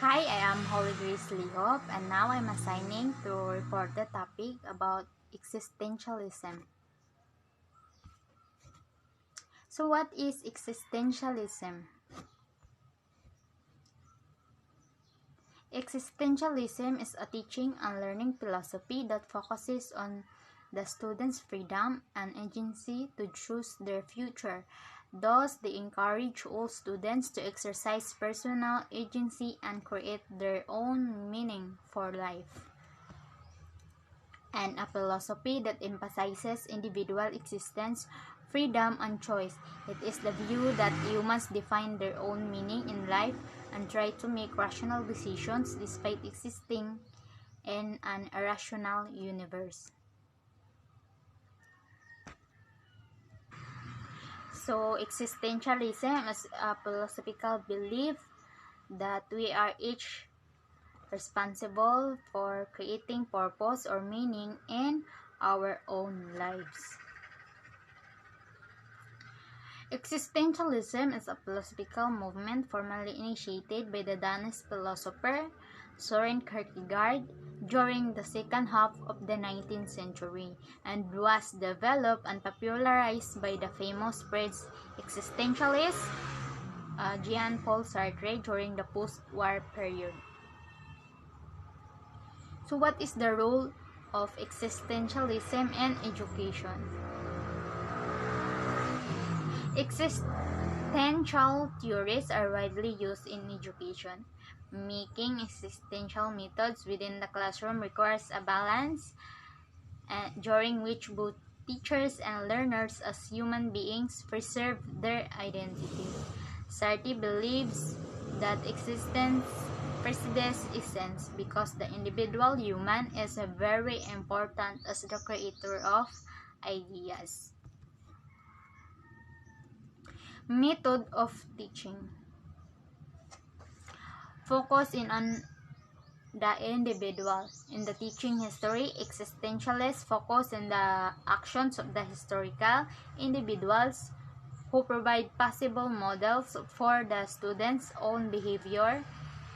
Hi, I am Holy Grace Lihop, and now I'm assigning to report the topic about existentialism. So, what is existentialism? Existentialism is a teaching and learning philosophy that focuses on the student's freedom and agency to choose their future. Thus, they encourage all students to exercise personal agency and create their own meaning for life. And a philosophy that emphasizes individual existence, freedom, and choice. It is the view that humans define their own meaning in life and try to make rational decisions despite existing in an irrational universe. So, existentialism is a philosophical belief that we are each responsible for creating purpose or meaning in our own lives. Existentialism is a philosophical movement formally initiated by the Danish philosopher Søren Kierkegaard during the second half of the 19th century and was developed and popularized by the famous French existentialist Jean-Paul Sartre during the post-war period. So what is the role of existentialism in education? Existential theories are widely used in education. Making existential methods within the classroom requires a balance during which both teachers and learners as human beings preserve their identity. Sartre believes that existence precedes essence because the individual human is very important as the creator of ideas. Method of teaching. Focus on the individual. In the teaching history, existentialists focus on the actions of the historical individuals who provide possible models for the student's own behavior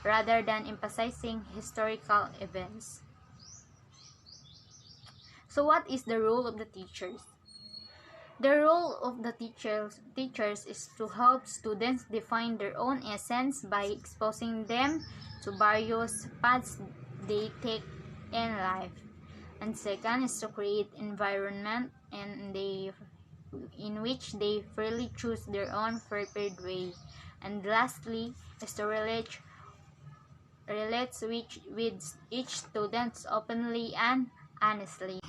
rather than emphasizing historical events. So what is the role of the teachers? The role of the teachers is to help students define their own essence by exposing them to various paths they take in life. And second is to create environment in which they freely choose their own preferred way. And lastly is to relate with each student openly and honestly.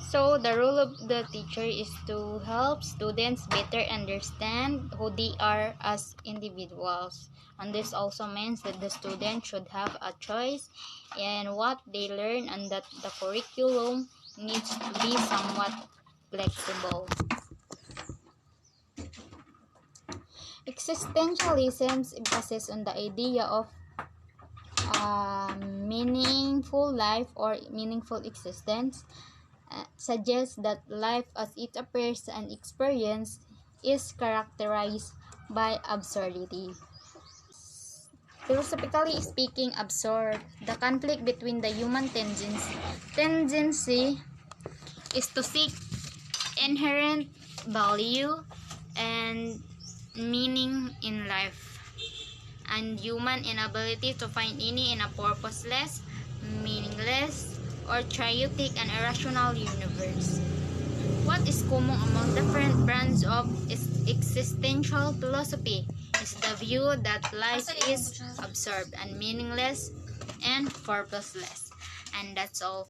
So, the role of the teacher is to help students better understand who they are as individuals. And this also means that the student should have a choice in what they learn and that the curriculum needs to be somewhat flexible. Existentialism's emphasis on the idea of meaningful life or meaningful existence suggests that life as it appears and experienced is characterized by absurdity. Philosophically speaking, absurd, the conflict between the human tendency is to seek inherent value and meaning in life, and human inability to find any in a purposeless, meaningless, or chaotic and irrational universe. What is common among different brands of existential philosophy is the view that life is absurd and meaningless and purposeless. And that's all.